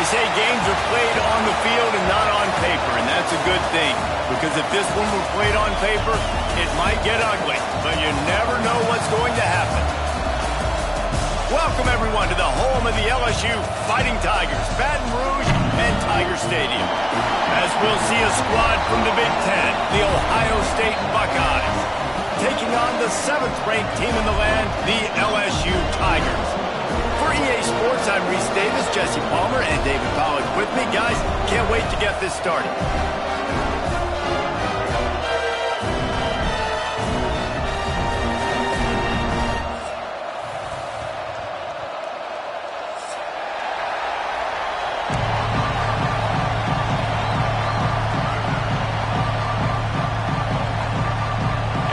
say games are played on the field and not on paper, and that's a good thing. Because if this one were played on paper, it might get ugly, but you never know what's going to happen. Welcome, everyone, to the home of the LSU Fighting Tigers, Baton Rouge and Tiger Stadium. As we'll see a squad from the Big Ten, the Ohio State Buckeyes, taking on the 7th-ranked team in the land, the LSU Tigers. For EA Sports, I'm Reese Davis, Jesse Palmer, and David Pollack with me. Guys, can't wait to get this started.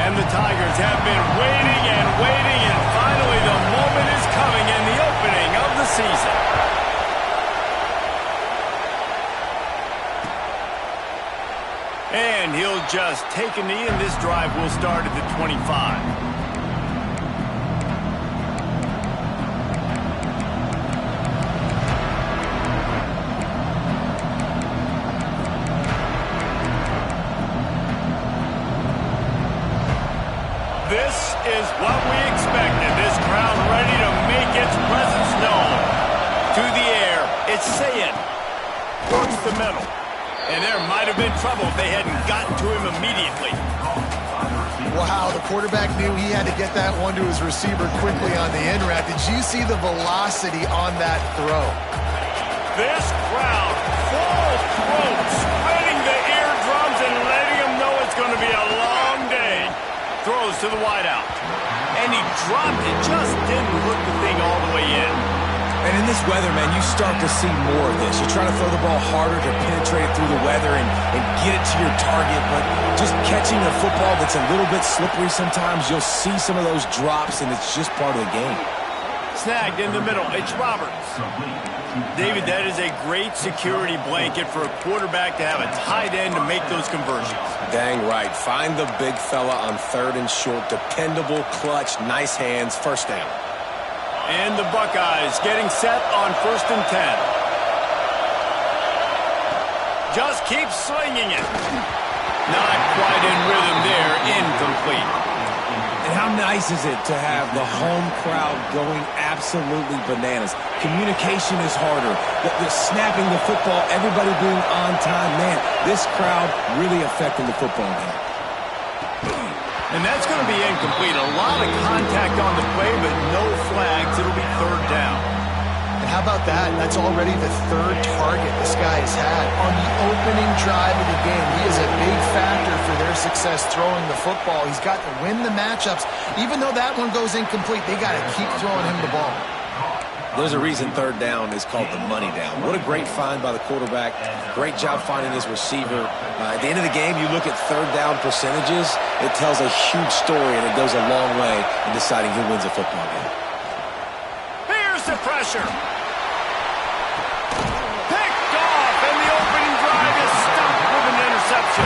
And the Tigers have been waiting and waiting, and finally the moment is coming in the opening of the season. And he'll just take a knee, and this drive will start at the 25. This is what we expected. This crowd ready to make its presence known. To the air, it's Sayin. Towards the middle. And there might have been trouble if they hadn't gotten to him immediately. Wow, the quarterback knew he had to get that one to his receiver quickly on the in route. Did you see the velocity on that throw? This crowd, full throat, spreading the eardrums and letting them know it's going to be a long day. Throws to the wideout. And he dropped it. Just didn't hook the thing all the way in. And in this weather, man, you start to see more of this. You try to throw the ball harder to penetrate through the weather and get it to your target, but just catching a football that's a little bit slippery sometimes, you'll see some of those drops, and it's just part of the game. Snagged in the middle. It's Roberts. David, that is a great security blanket for a quarterback to have a tight end to make those conversions. Dang right. Find the big fella on 3rd and short. Dependable, clutch, nice hands, first down. And the Buckeyes getting set on 1st and 10. Just keep slinging it. Not quite in rhythm there. Incomplete. And how nice is it to have the home crowd going absolutely bananas? Communication is harder. The snapping the football, everybody being on time. Man, this crowd really affecting the football game. And that's going to be incomplete. A lot of contact on the play, but no flags. It'll be 3rd down. And how about that? That's already the 3rd target this guy has had on the opening drive of the game. He is a big factor for their success throwing the football. He's got to win the matchups. Even though that one goes incomplete, they got to keep throwing him the ball. There's a reason 3rd down is called the money down. What a great find by the quarterback. Great job finding his receiver. At the end of the game, you look at 3rd down percentages. It tells a huge story, and it goes a long way in deciding who wins a football game. Here's the pressure. Picked off, and the opening drive is stopped with an interception.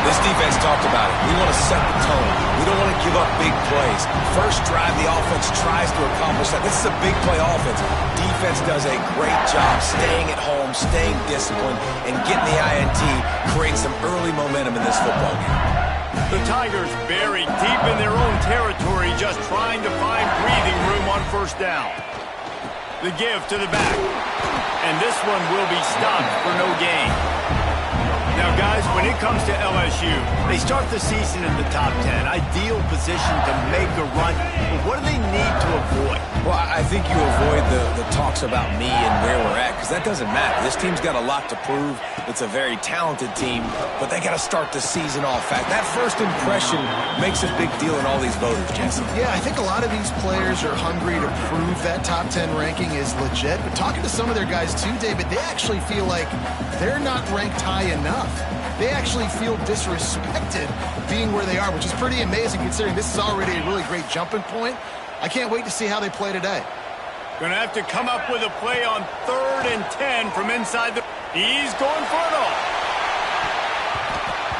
This defense talked about it. We want to set the tone. We don't want to give up big plays. First drive, the offense tries to accomplish that. This is a big play offense. Defense does a great job staying at home, staying disciplined, and getting the INT, creating some early momentum in this football game. The Tigers buried deep in their own territory, just trying to find breathing room on 1st down. The give to the back. And this one will be stopped for no gain. Now, guys, when it comes to LSU, they start the season in the top 10. Ideal position to make a run. But what do they need to avoid? Well, I think you avoid the talks about me and where we're at, because that doesn't matter. This team's got a lot to prove. It's a very talented team, but they got to start the season off fast. That first impression makes a big deal in all these voters, Jesse. Yeah, I think a lot of these players are hungry to prove that top 10 ranking is legit. But talking to some of their guys too, David, they actually feel like they're not ranked high enough. They actually feel disrespected being where they are, which is pretty amazing considering this is already a really great jumping point. I can't wait to see how they play today. Going to have to come up with a play on 3rd and 10 from inside the... He's going for it all.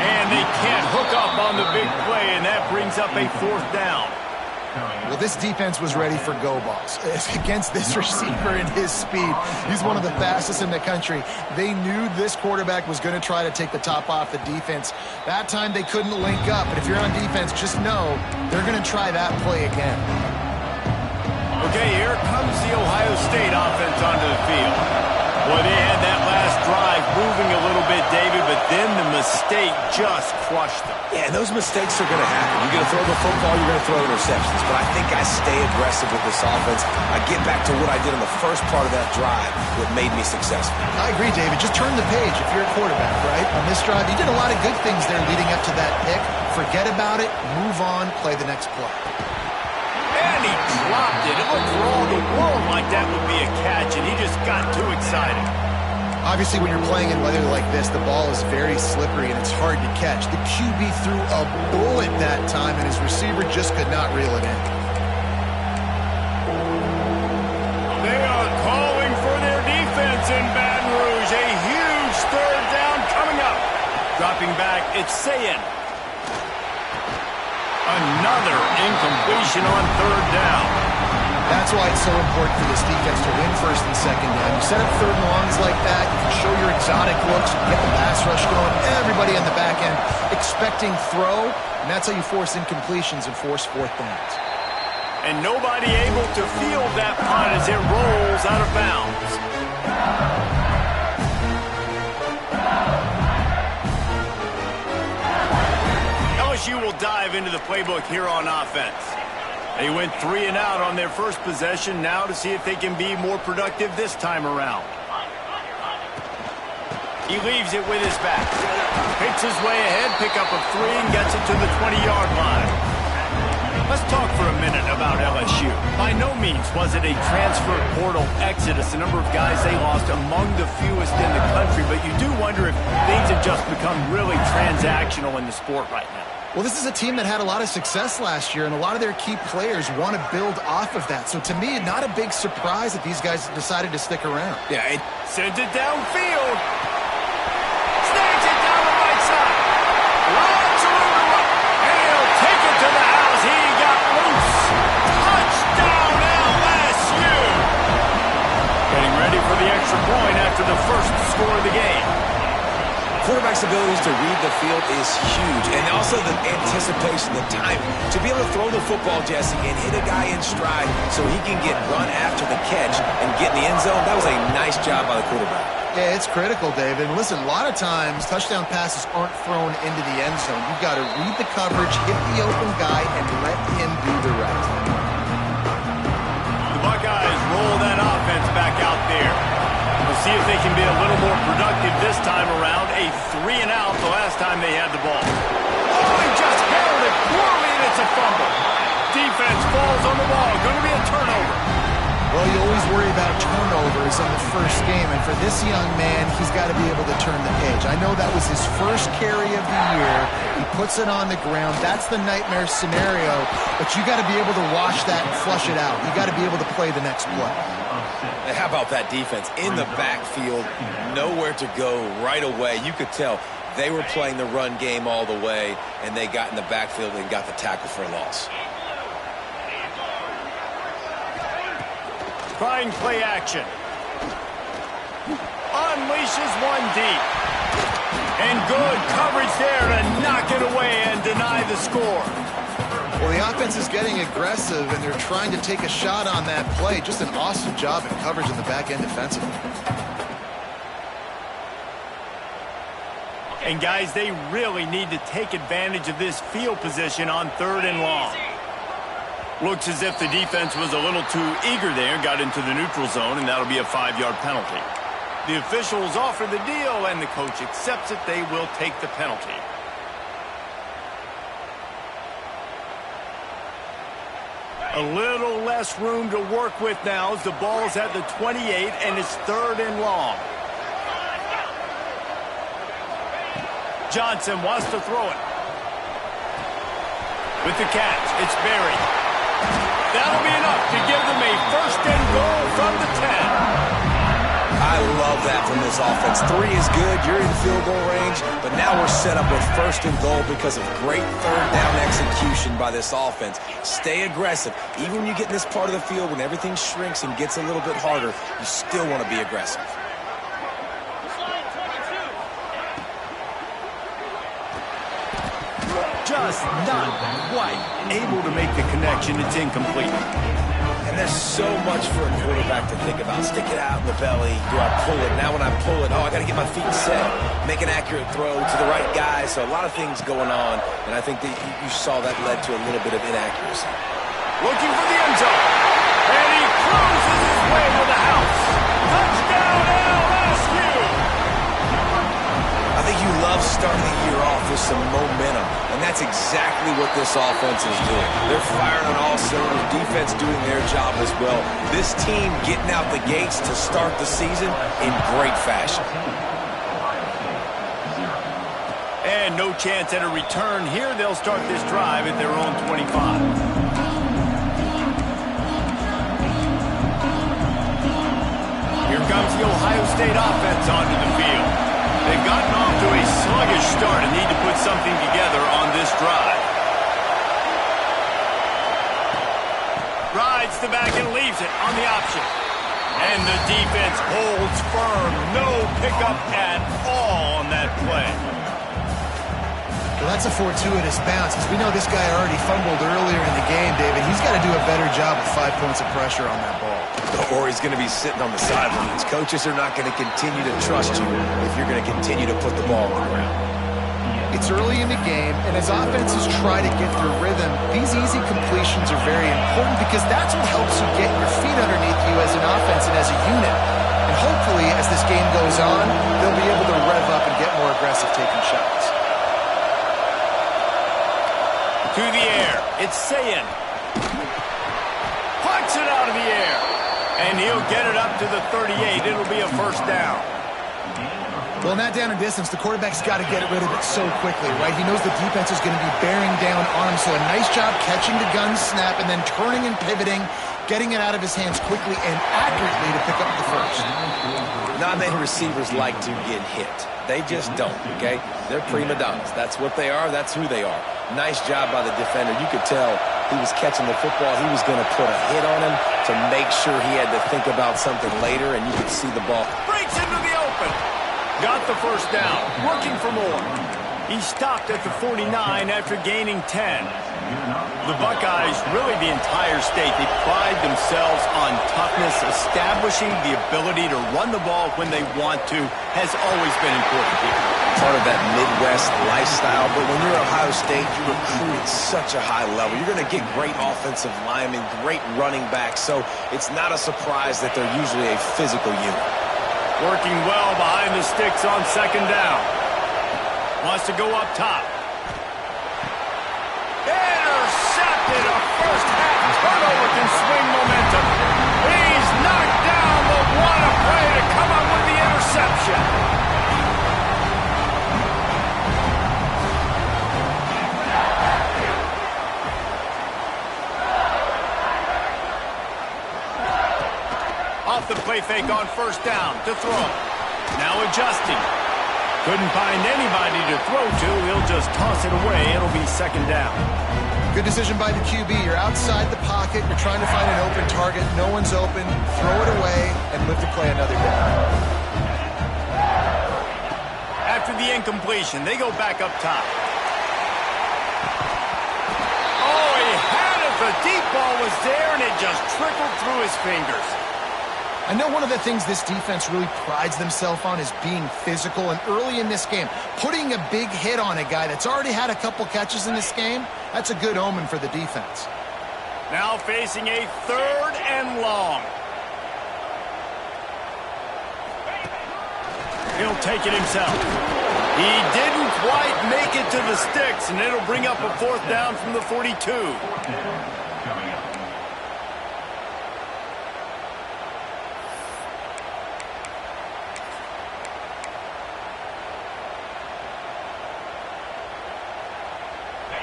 And they can't hook up on the big play, and that brings up a 4th down. Well, this defense was ready for go balls. Against this receiver and his speed, he's one of the fastest in the country. They knew this quarterback was going to try to take the top off the defense. That time they couldn't link up, but if you're on defense, just know they're going to try that play again. Okay, here comes the Ohio State offense onto the field. Well, they had that last drive moving a little bit, David, but then the mistake just crushed them. Yeah, and those mistakes are going to happen. You're going to throw the football, you're going to throw interceptions. But I think I stay aggressive with this offense. I get back to what I did in the first part of that drive, what made me successful. I agree, David. Just turn the page if you're a quarterback, right? On this drive, you did a lot of good things there leading up to that pick. Forget about it, move on, play the next play. And he dropped it. It looked for all the world like that would be a catch, and he just got too excited. Obviously, when you're playing in weather like this, the ball is very slippery and it's hard to catch. The QB threw a bullet that time, and his receiver just could not reel it in. They are calling for their defense in Baton Rouge. A huge third down coming up. Dropping back, it's Sayin. Another incompletion on third down. That's why it's so important for this defense to win first and second down. You set up third and longs like that, you can show your exotic looks, get the pass rush going, everybody on the back end expecting throw, and that's how you force incompletions and force fourth downs. And nobody able to field that punt as it rolls out of bounds. LSU will dive into the playbook here on offense. They went 3 and out on their first possession, now to see if they can be more productive this time around. He leaves it with his back. Picks his way ahead, pick up of 3, and gets it to the 20-yard line. Let's talk for a minute about LSU. By no means was it a transfer portal exodus, the number of guys they lost among the fewest in the country, but you do wonder if things have just become really transactional in the sport right now. Well, this is a team that had a lot of success last year, and a lot of their key players want to build off of that. So to me, not a big surprise that these guys decided to stick around. Yeah, it sends it downfield. Snags it down the right side. Lots of room to run. And he'll take it to the house. He got loose. Touchdown LSU. Getting ready for the extra point after the first score of the game. quarterback's abilities to read the field is huge, and also the anticipation, the timing. To be able to throw the football, Jesse, and hit a guy in stride so he can get run after the catch and get in the end zone, that was a nice job by the quarterback. Yeah, it's critical, David. And listen, a lot of times touchdown passes aren't thrown into the end zone. You've got to read the coverage, hit the open guy, and let him do the rest. The Buckeyes roll that offense back out there. We'll see if they can be a little more productive this time around. A 3 and out the last time they had the ball. Oh, he just handled it poorly, and it's a fumble. Defense falls on the ball. Going to be a turnover. Well, you always worry about turnovers in the first game, and for this young man, he's got to be able to turn the page. I know that was his first carry of the year. He puts it on the ground. That's the nightmare scenario, but you got to be able to wash that and flush it out. You got to be able to play the next play. How about that defense in the backfield, nowhere to go right away. You could tell they were playing the run game all the way, and they got in the backfield and got the tackle for a loss. Trying play action. Unleashes one deep. And good coverage there to knock it away and deny the score. Well, the offense is getting aggressive, and they're trying to take a shot on that play. Just an awesome job in coverage in the back end defensively. And guys, they really need to take advantage of this field position on 3rd and long. Looks as if the defense was a little too eager there, got into the neutral zone, and that'll be a 5-yard penalty. The officials offer the deal, and the coach accepts it. They will take the penalty. A little less room to work with now as the ball's at the 28, and it's 3rd and long. Johnson wants to throw it. With the catch, it's Berry. That'll be enough to give them a 1st and goal from the 10. I love that from this offense. 3 is good. You're in field goal range, but now we're set up with 1st and goal because of great 3rd down execution by this offense. Stay aggressive. Even when you get in this part of the field, when everything shrinks and gets a little bit harder, you still want to be aggressive. Just not quite able to make the connection. It's incomplete. And there's so much for a quarterback to think about. Stick it out in the belly. Do I pull it? Now when I pull it, I got to get my feet set. Make an accurate throw to the right guy. So a lot of things going on. And I think that you saw that led to a little bit of inaccuracy. Looking for the end zone. And he closes his way to the house. Touchdown LSU! I think you love starting the year off with some momentum, and that's exactly what this offense is doing. They're firing on all cylinders, defense doing their job as well. This team getting out the gates to start the season in great fashion. And no chance at a return here. They'll start this drive at their own 25. Here comes the Ohio State offense onto the field. They've gotten off to a sluggish start and need to put something together on this drive. Rides the back and leaves it on the option. And the defense holds firm. No pickup at all on that play. Well, that's a fortuitous bounce, because we know this guy already fumbled earlier in the game, David. He's got to do a better job with 5 points of pressure on that ball. Or he's going to be sitting on the sidelines. Coaches are not going to continue to trust you if you're going to continue to put the ball on the ground. It's early in the game, and as offenses try to get their rhythm, these easy completions are very important, because that's what helps you get your feet underneath you as an offense and as a unit. And hopefully, as this game goes on, they'll be able to rev up and get more aggressive taking shots. To the air, it's Sayin. Puts it out of the air. And he'll get it up to the 38. It'll be a 1st down. Well, in that down and distance, the quarterback's got to get rid of it so quickly, right? He knows the defense is going to be bearing down on him, so a nice job catching the gun snap and then turning and pivoting, getting it out of his hands quickly and accurately to pick up the 1st. Not many receivers like to get hit. They just don't, okay? They're prima donnas. That's what they are. That's who they are. Nice job by the defender. You could tell he was catching the football. He was going to put a hit on him to make sure he had to think about something later, and you could see the ball. Breaks into the open. Got the 1st down. Looking for more. He stopped at the 49 after gaining 10. The Buckeyes, really the entire state, they pride themselves on toughness. Establishing the ability to run the ball when they want to has always been important here. Part of that Midwest lifestyle, but when you're Ohio State, you recruit at such a high level. You're going to get great offensive linemen, great running backs, so it's not a surprise that they're usually a physical unit. Working well behind the sticks on 2nd down. Wants to go up top. Intercepted. A 1st-half turnover can swing momentum. He's knocked down, but what a play to come up with the interception. Off the play fake on 1st down to throw. Now adjusting. Couldn't find anybody to throw to. He'll just toss it away. It'll be 2nd down. Good decision by the QB. You're outside the pocket. You're trying to find an open target. No one's open. Throw it away and live to play another down. After the incompletion, they go back up top. Oh, he had it. The deep ball was there, and it just trickled through his fingers. I know one of the things this defense really prides themselves on is being physical, and early in this game, putting a big hit on a guy that's already had a couple catches in this game, that's a good omen for the defense. Now facing a 3rd and long. He'll take it himself. He didn't quite make it to the sticks, and it'll bring up a 4th down from the 42.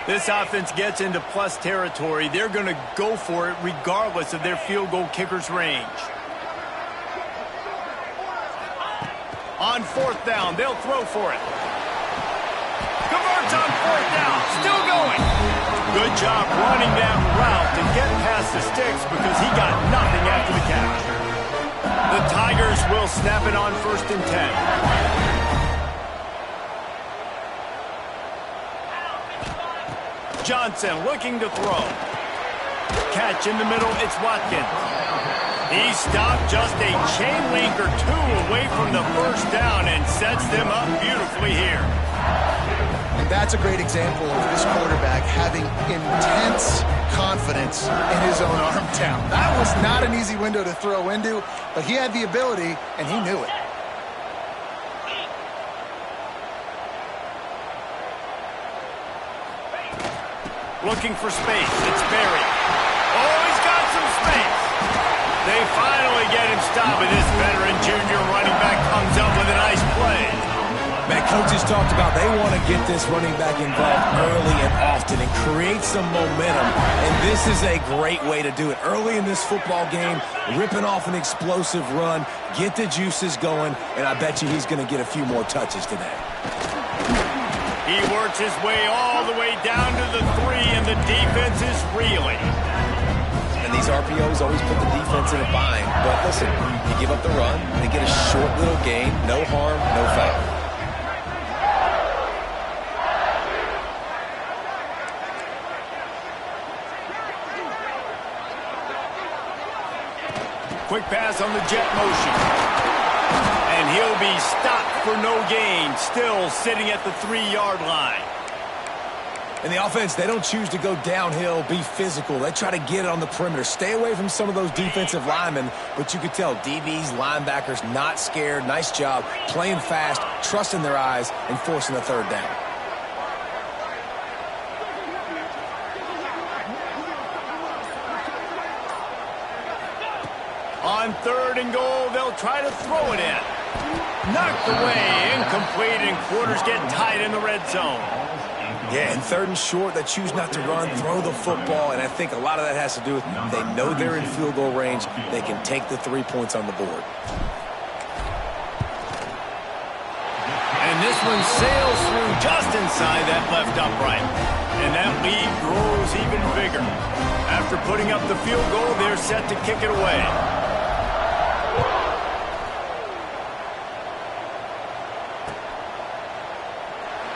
This offense gets into plus territory. They're going to go for it regardless of their field goal kicker's range. On 4th down, they'll throw for it. Converts on 4th down. Still going. Good job running that route to get past the sticks because he got nothing after the catch. The Tigers will snap it on 1st and 10. Johnson looking to throw. Catch in the middle, it's Watkins. He stopped just a chain link or two away from the 1st down and sets them up beautifully here. And that's a great example of this quarterback having intense confidence in his own arm talent. That was not an easy window to throw into, but he had the ability, and he knew it. Looking for space. It's Berry. Oh, he's got some space. They finally get him stopped, and this veteran junior running back comes up with a nice play. Man, coaches talked about they want to get this running back involved early and often and create some momentum, and this is a great way to do it. Early in this football game, ripping off an explosive run, get the juices going, and I bet you he's going to get a few more touches today. He works his way all the way down to the 3, and the defense is reeling. And these RPOs always put the defense in a bind, but listen, you give up the run, they get a short little gain, no harm, no foul. Quick pass on the jet motion. And he'll be stopped for no gain, still sitting at the 3-yard line. And the offense, they don't choose to go downhill, be physical. They try to get it on the perimeter. Stay away from some of those defensive linemen, but you could tell DBs, linebackers, not scared. Nice job playing fast, trusting their eyes, and forcing the 3rd down. On 3rd and goal, they'll try to throw it in. Knocked away, incomplete, and quarters get tight in the red zone. Yeah, and 3rd and short, they choose not to run, throw the football, and I think a lot of that has to do with they know they're in field goal range. They can take the 3 points on the board. And this one sails through just inside that left upright. And that lead grows even bigger. After putting up the field goal, they're set to kick it away.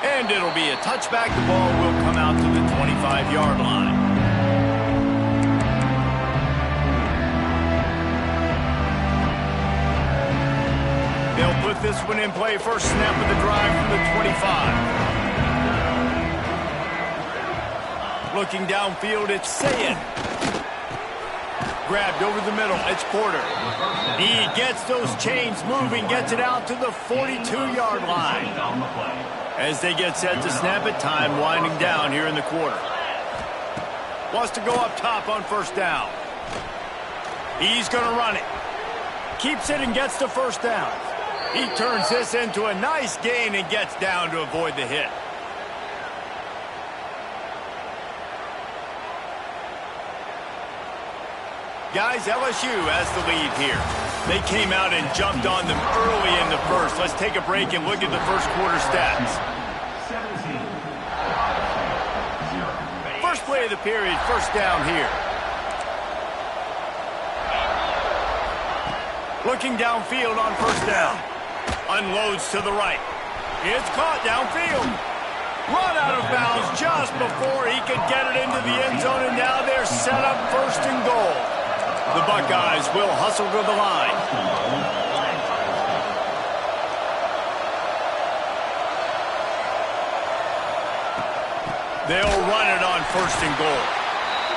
And it'll be a touchback. The ball will come out to the 25-yard line. They'll put this one in play. First snap of the drive from the 25. Looking downfield, it's Sayed. Grabbed over the middle, it's Porter. He gets those chains moving, gets it out to the 42-yard line. As they get set to snap it, time winding down here in the quarter. Wants to go up top on 1st down. He's going to run it. Keeps it and gets the 1st down. He turns this into a nice gain and gets down to avoid the hit. Guys, LSU has the lead here. They came out and jumped on them early in the first. Let's take a break and look at the first quarter stats. First play of the period, 1st down here. Looking downfield on 1st down. Unloads to the right. It's caught downfield. Run out of bounds just before he could get it into the end zone, and now they're set up 1st and goal. The Buckeyes will hustle to the line. They'll run it on 1st and goal.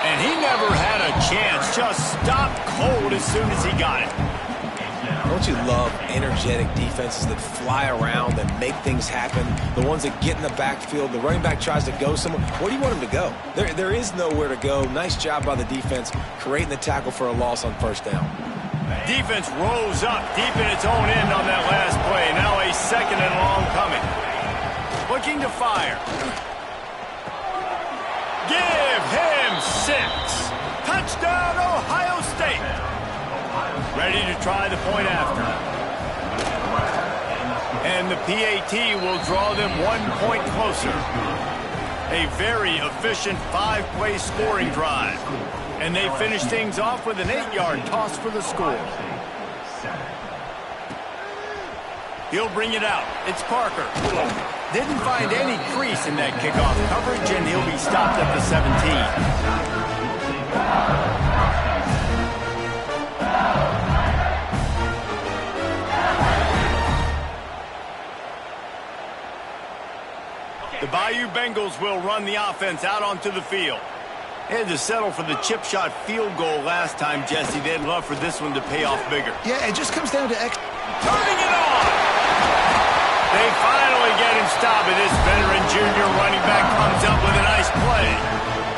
And he never had a chance, just stopped cold as soon as he got it. Don't you love energetic defenses that fly around, that make things happen? The ones that get in the backfield, the running back tries to go somewhere. Where do you want him to go? There is nowhere to go. Nice job by the defense, creating the tackle for a loss on 1st down. Defense rose up deep in its own end on that last play. Now a 2nd and long coming. Looking to fire. Give him 6. Touchdown, Ohio State. Ready to try the point after. And the PAT will draw them 1 point closer. A very efficient 5-play scoring drive. And they finish things off with an 8-yard toss for the score. He'll bring it out. It's Parker. Didn't find any crease in that kickoff coverage, and he'll be stopped at the 17. The Bayou Bengals will run the offense out onto the field. They had to settle for the chip shot field goal last time, Jesse. They'd love for this one to pay off bigger. Yeah, it just comes down to turning it on! They finally get him stopped, and this veteran junior running back comes up with a nice play.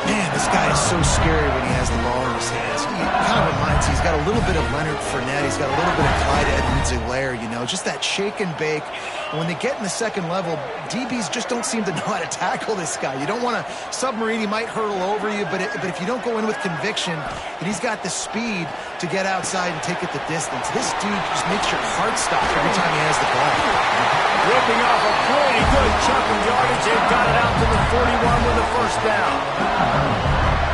Man, this guy is so scary when he has the ball in his hands. He kind of reminds me, he's got a little bit of Leonard Fournette. He's got a little bit of Clyde Edwards-Helaire, you know, just that shake and bake. And when they get in the second level, DBs just don't seem to know how to tackle this guy. You don't want to submarine. He might hurtle over you, but if you don't go in with conviction, and he's got the speed to get outside and take it the distance. This dude just makes your heart stop every time he has the ball. Ripping off a pretty good chunk of yardage. They've got it out to the 41 with a first down.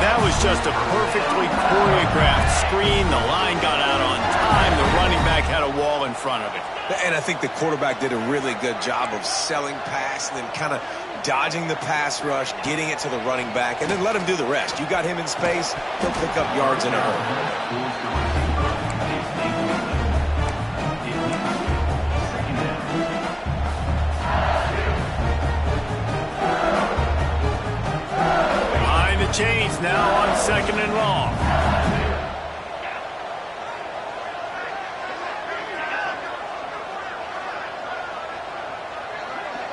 That was just a perfectly choreographed screen. The line got out on time. The running back had a wall in front of it. And I think the quarterback did a really good job of selling pass and then kind of dodging the pass rush, getting it to the running back, and then let him do the rest. You got him in space, he'll pick up yards in a hurry. Chains now on 2nd and long.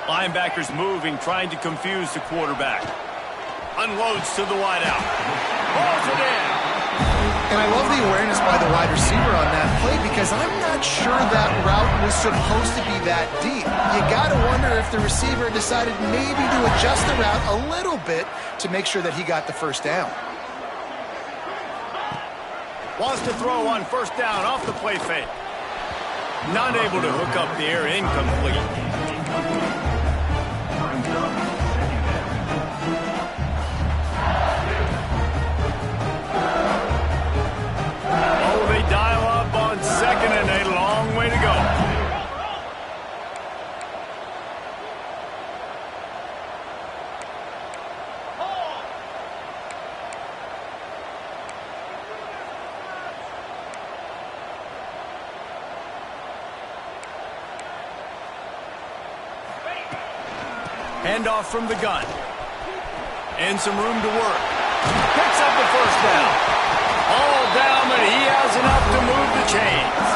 Linebackers moving, trying to confuse the quarterback. Unloads to the wideout. Balls it in. And I love the awareness by the wide receiver on that play because I'm not sure that route was supposed to be that deep. You got to wonder if the receiver decided maybe to adjust the route a little bit to make sure that he got the first down. Wants to throw on first down off the play fake. Not able to hook up the air, incomplete. Dial up on 2nd and a long way to go. Handoff from the gun. And some room to work. Picks up the first down. All down, but he has enough to move the chains.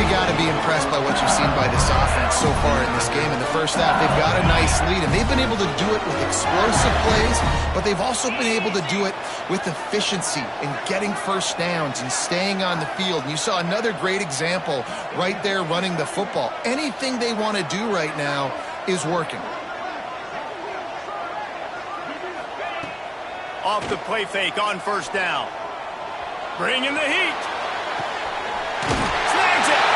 You got to be impressed by what you've seen by this offense so far in this game. In the first half, they've got a nice lead, and they've been able to do it with explosive plays, but they've also been able to do it with efficiency and getting first downs and staying on the field. And you saw another great example right there running the football. Anything they want to do right now is working. Off the play fake on first down. Bringing the heat. Snags it.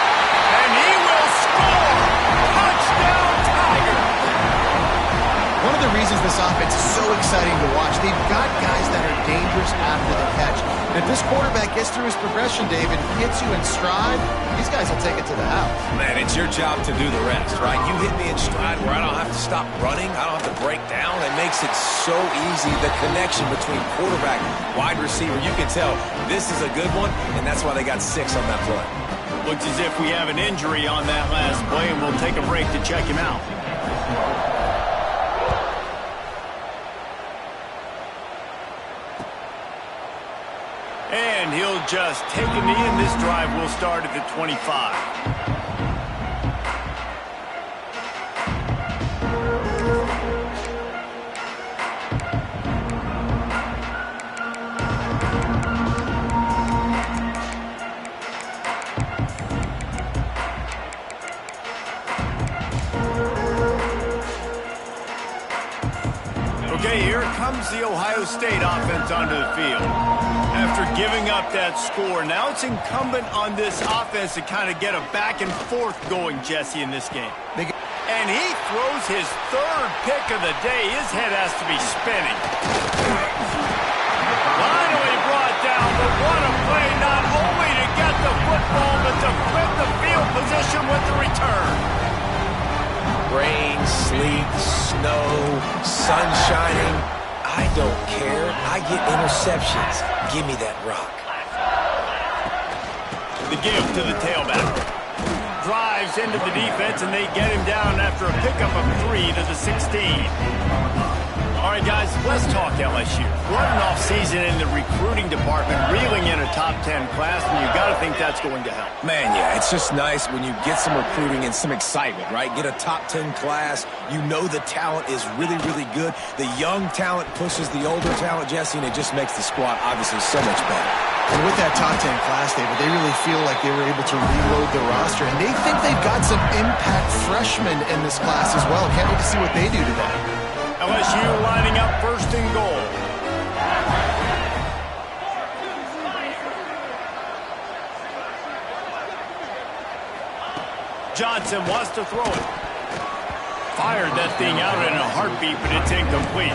And he will score. Touchdown, Tiger. One of the reasons this offense is so exciting to watch, they've got guys that are dangerous after the catch. And if this quarterback gets through his progression, David, hits you in stride, these guys will take it to the house. Man, it's your job to do the rest, right? You hit me in stride where I don't have to stop running. I don't have to break down. It makes it so easy. The connection between quarterback, wide receiver, you can tell this is a good one, and that's why they got 6 on that play. Looks as if we have an injury on that last play, and we'll take a break to check him out. And he'll just take a knee, and this drive will start at the 25. Okay, here comes the Ohio State offense onto the field. After giving up that score, now it's incumbent on this offense to kind of get a back and forth going, Jesse, in this game. And he throws his third pick of the day. His head has to be spinning. Finally brought down, but what a play, not only to get the football, but to flip the field position with the return. Rain, sleet, snow, sun shining. I don't care. I get interceptions. Give me that rock. The give to the tailback. Drives into the defense, and they get him down after a pickup of 3 to the 16. All right, guys, let's talk LSU. What an offseason in the recruiting department, reeling in a top 10 class, and you got to think that's going to help. Man, yeah, it's just nice when you get some recruiting and some excitement, right? Get a top 10 class. You know the talent is really, really good. The young talent pushes the older talent, Jesse, and it just makes the squad obviously so much better. And with that top 10 class, David, they really feel like they were able to reload the roster, and they think they've got some impact freshmen in this class as well. Can't wait to see what they do today. LSU lining up first and goal. Johnson wants to throw it. Fired that thing out in a heartbeat, but it's incomplete.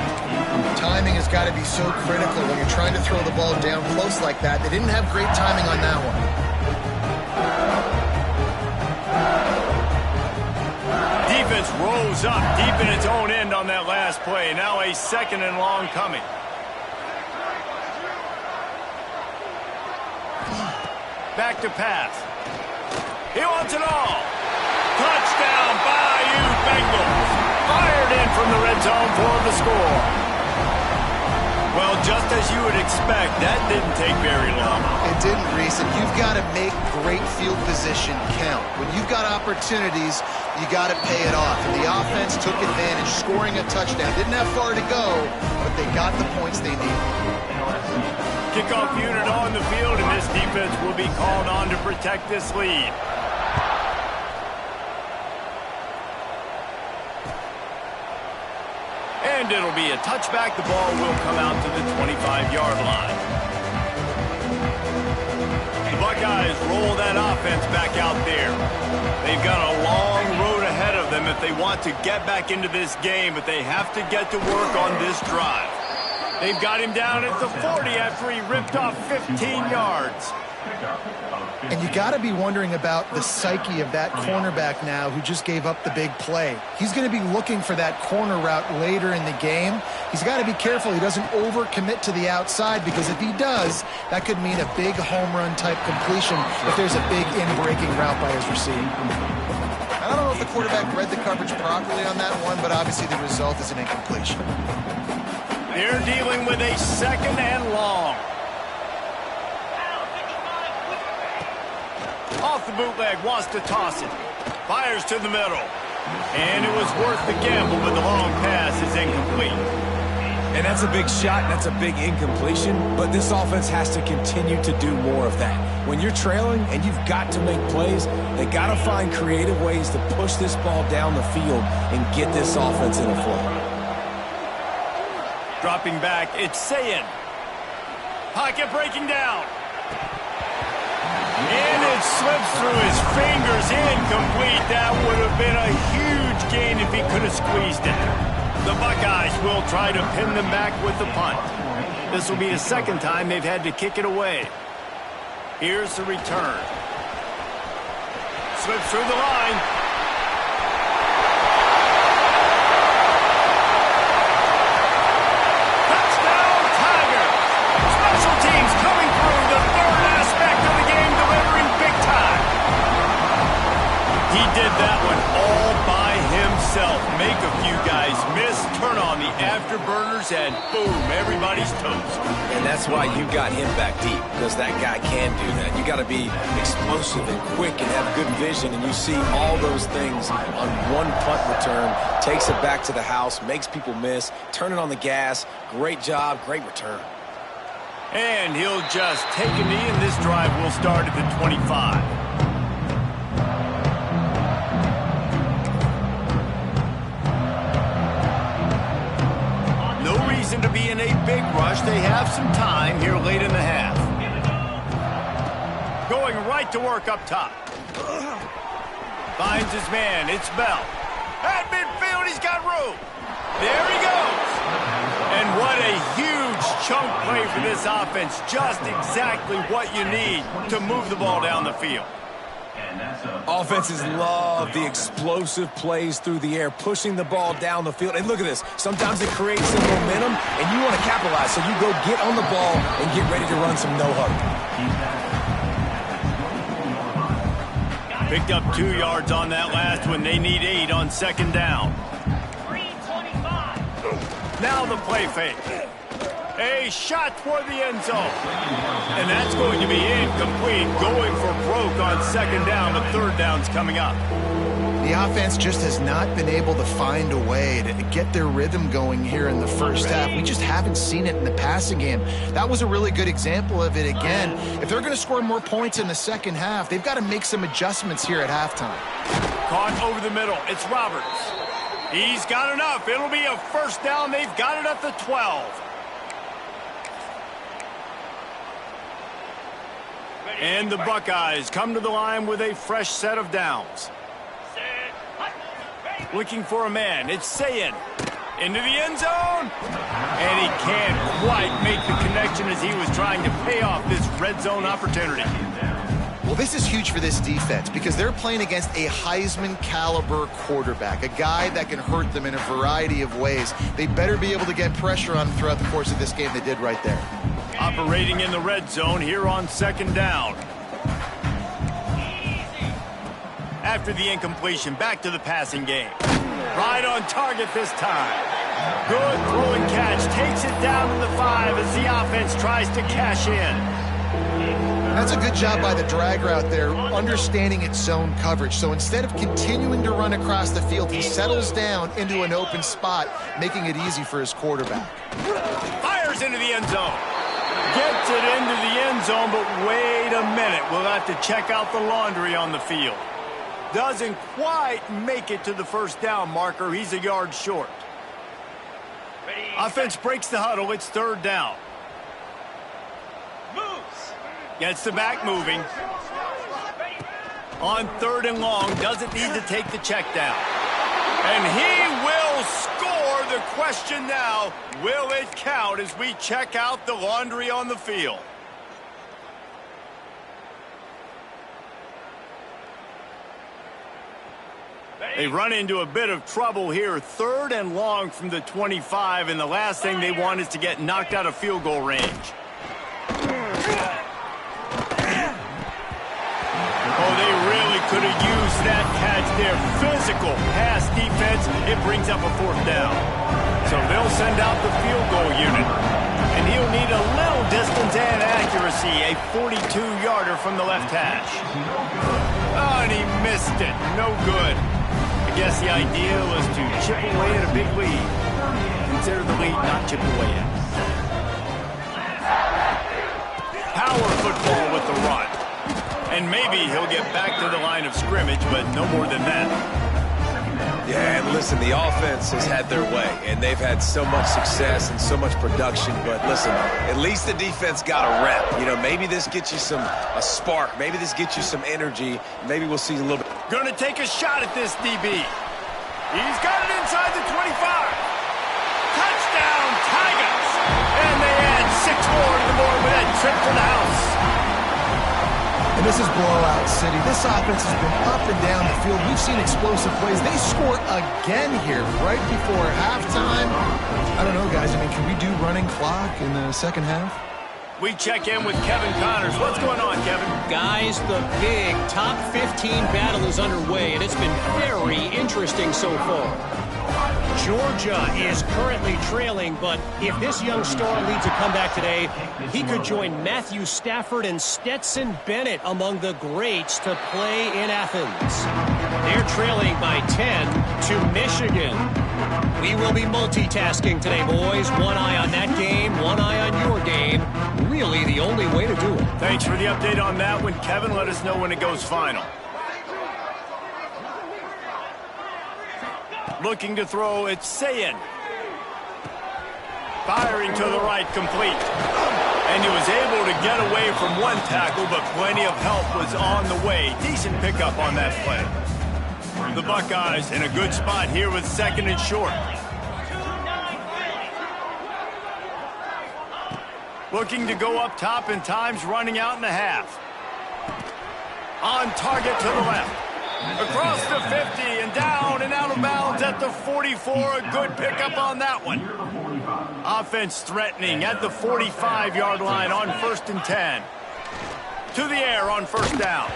Timing has got to be so critical when you're trying to throw the ball down close like that. They didn't have great timing on that one. Defense rolls up deep in its own end on that last play. Now a second and long coming. Back to pass. He wants it all. Touchdown, Bayou Bengals. Fired in from the red zone for the score. Well, just as you would expect, that didn't take very long. It didn't, Reese, and you've got to make great field position count. When you've got opportunities, you got to pay it off. And the offense took advantage, scoring a touchdown. Didn't have far to go, but they got the points they needed. Kickoff unit on the field, and this defense will be called on to protect this lead. And it'll be a touchback. The ball will come out to the 25-yard line. The Buckeyes roll that offense back out there. They've got a long road ahead of them if they want to get back into this game, but they have to get to work on this drive. They've got him down at the 40 after he ripped off 15 yards. And you got to be wondering about the psyche of that cornerback now who just gave up the big play. He's going to be looking for that corner route later in the game. He's got to be careful he doesn't overcommit to the outside, because if he does, that could mean a big home run type completion if there's a big in-breaking route by his receiver. I don't know if the quarterback read the coverage properly on that one, but obviously the result is an incompletion. They're dealing with a second and long. Off the bootleg, wants to toss it. Fires to the middle. And it was worth the gamble, but the long pass is incomplete. And that's a big shot, that's a big incompletion, but this offense has to continue to do more of that. When you're trailing and you've got to make plays, they got to find creative ways to push this ball down the field and get this offense in a flow. Dropping back, it's Sayin. Pocket breaking down. And it slips through his fingers, incomplete. That would have been a huge gain if he could have squeezed it. The Buckeyes will try to pin them back with the punt. This will be the second time they've had to kick it away. Here's the return. Slips through the line. Touchdown, Tigers! Special teams coming through, the third aspect of the game, delivering big time. He did that one all by himself. Make a few guys miss, turn on the afterburners, and boom, everybody's toast. And that's why you got him back deep, because that guy can do that. You got to be explosive and quick and have good vision, and you see all those things on one punt return. Takes it back to the house, makes people miss, turn it on the gas. Great job, great return. And he'll just take a knee, and this drive will start at the 25. To be in a big rush. They have some time here late in the half. Going right to work up top. Finds his man. It's Bell. At midfield, he's got room. There he goes. And what a huge chunk play for this offense. Just exactly what you need to move the ball down the field. Offenses love the explosive plays through the air, pushing the ball down the field. And look at this. Sometimes it creates some momentum, and you want to capitalize. So you go get on the ball and get ready to run some no-huddle. Picked up 2 yards on that last one. They need 8 on second down. Now the play fake. A shot for the end zone. And that's going to be incomplete. Going for broke on second down, but third down's coming up. The offense just has not been able to find a way to get their rhythm going here in the first half. We just haven't seen it in the passing game. That was a really good example of it again. If they're going to score more points in the second half, they've got to make some adjustments here at halftime. Caught over the middle. It's Roberts. He's got enough. It'll be a first down. They've got it at the 12. And the Buckeyes come to the line with a fresh set of downs. Looking for a man. It's Sayin. Into the end zone. And he can't quite make the connection as he was trying to pay off this red zone opportunity. Well, this is huge for this defense because they're playing against a Heisman-caliber quarterback, a guy that can hurt them in a variety of ways. They better be able to get pressure on him throughout the course of this game. They did right there. Operating in the red zone here on second down. After the incompletion, back to the passing game. Right on target this time. Good throw and catch. Takes it down to the 5 as the offense tries to cash in. That's a good job by the drag route there, understanding its zone coverage. So instead of continuing to run across the field, he settles down into an open spot, making it easy for his quarterback. Fires into the end zone. Gets it into the end zone, but wait a minute. We'll have to check out the laundry on the field. Doesn't quite make it to the first down marker. He's a yard short. Offense breaks the huddle. It's third down. Gets the back moving. On third and long, doesn't need to take the check down. And he will score. The question now, will it count as we check out the laundry on the field? They run into a bit of trouble here. Third and long from the 25, and the last thing they want is to get knocked out of field goal range. Oh, they really could have used that catch there. Physical pass defense. It brings up a fourth down. So they'll send out the field goal unit. And he'll need a little distance and accuracy. A 42-yarder from the left hash. Oh, and he missed it. No good. I guess the idea was to chip away at a big lead. Consider the lead not chipped away at. Power football with the run. And maybe he'll get back to the line of scrimmage, but no more than that. Yeah, and listen, the offense has had their way, and they've had so much success and so much production. But listen, at least the defense got a rep. You know, maybe this gets you a spark. Maybe this gets you some energy. Maybe we'll see a little bit. Going to take a shot at this DB. He's got it inside the 25. Touchdown, Tigers! And they add 6 more to the board with that trip to the house. And this is blowout city. This offense has been up and down the field. We've seen explosive plays. They score again here right before halftime. I don't know, guys. I mean, can we do running clock in the second half? We check in with Kevin Connors. What's going on, Kevin? Guys, the big top 15 battle is underway, and it's been very interesting so far. Georgia is currently trailing, but if this young star leads a comeback today, he could join Matthew Stafford and Stetson Bennett among the greats to play in Athens. They're trailing by 10 to Michigan. We will be multitasking today, boys. One eye on that game, one eye on your game. Really the only way to do it. Thanks for the update on that one, Kevin. Let us know when it goes final. Looking to throw, it's Sayin. Firing to the right, complete. And he was able to get away from one tackle, but plenty of help was on the way. Decent pickup on that play. The Buckeyes in a good spot here with 2nd and short. Looking to go up top, and time's running out in the half. On target to the left. Across the 50 and down and out of bounds at the 44. A good pickup on that one. Offense threatening at the 45-yard line on 1st and 10. To the air on 1st down.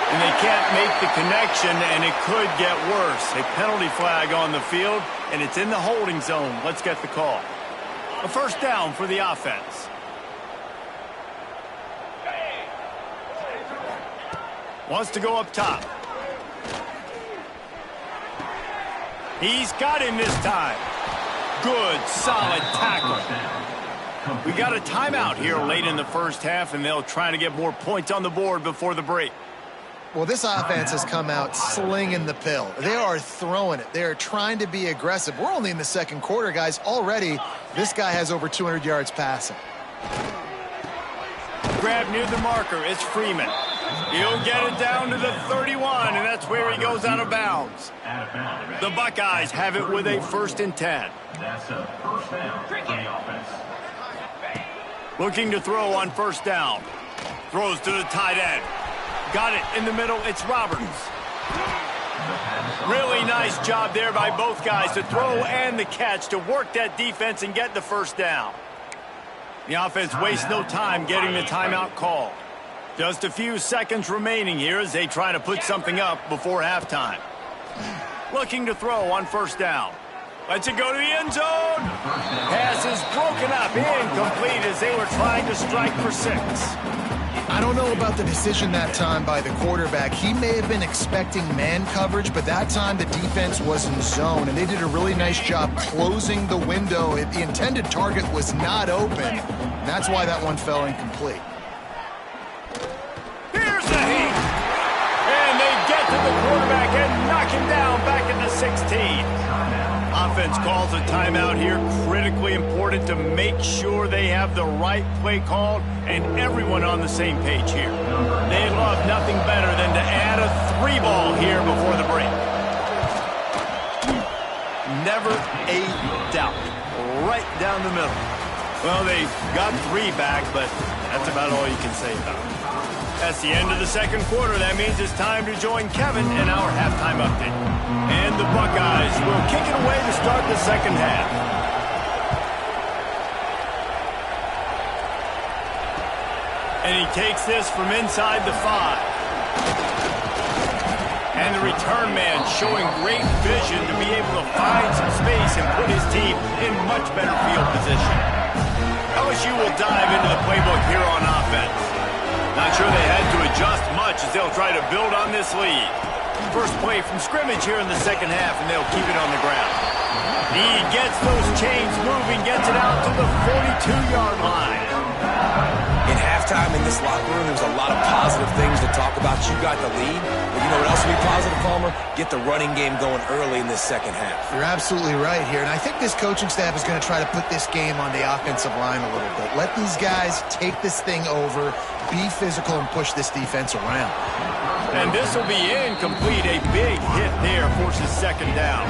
And they can't make the connection, and it could get worse. A penalty flag on the field, and it's in the holding zone. Let's get the call. A 1st down for the offense. Wants to go up top. He's got him this time. Good, solid tackle. We got a timeout here late in the 1st half, and they'll try to get more points on the board before the break. Well, this offense has come out slinging the pill. They are throwing it. They are trying to be aggressive. We're only in the 2nd quarter, guys. Already, this guy has over 200 yards passing. Grab near the marker. It's Freeman. He'll get it down to the 31, and that's where he goes out of bounds. The Buckeyes have it with a 1st and 10. That's a 1st down for the offense. Looking to throw on 1st down. Throws to the tight end. Got it in the middle. It's Roberts. Really nice job there by both guys to throw and the catch to work that defense and get the 1st down. The offense wastes no time getting the timeout call. Just a few seconds remaining here as they try to put something up before halftime. Looking to throw on 1st down. Lets it go to the end zone. Pass is broken up, incomplete as they were trying to strike for 6. I don't know about the decision that time by the quarterback. He may have been expecting man coverage, but that time the defense was in zone, and they did a really nice job closing the window. The intended target was not open, and that's why that one fell incomplete. Here's the heat. And they get to the quarterback and knock him down back at the 16. Offense calls a timeout here. Critically important to make sure they have the right play called and everyone on the same page here. They love nothing better than to add a 3-ball here before the break. Never a doubt. Right down the middle. Well, they got 3 back, but that's about all you can say about it. That's the end of the 2nd quarter. That means it's time to join Kevin in our halftime update. And the Buckeyes will kick it away to start the 2nd half. And he takes this from inside the 5. And the return man showing great vision to be able to find some space and put his team in much better field position. LSU will dive into the playbook here on offense. Not sure they had to adjust much as they'll try to build on this lead. First play from scrimmage here in the 2nd half, and they'll keep it on the ground. He gets those chains moving, gets it out to the 42-yard line. In halftime in this locker room, there's a lot of positive things to talk about. You got the lead, but you know what else will be positive, Palmer? Get the running game going early in this 2nd half. You're absolutely right here, and I think this coaching staff is going to try to put this game on the offensive line a little bit. Let these guys take this thing over, be physical, and push this defense around. And this will be incomplete. A big hit there forces 2nd down.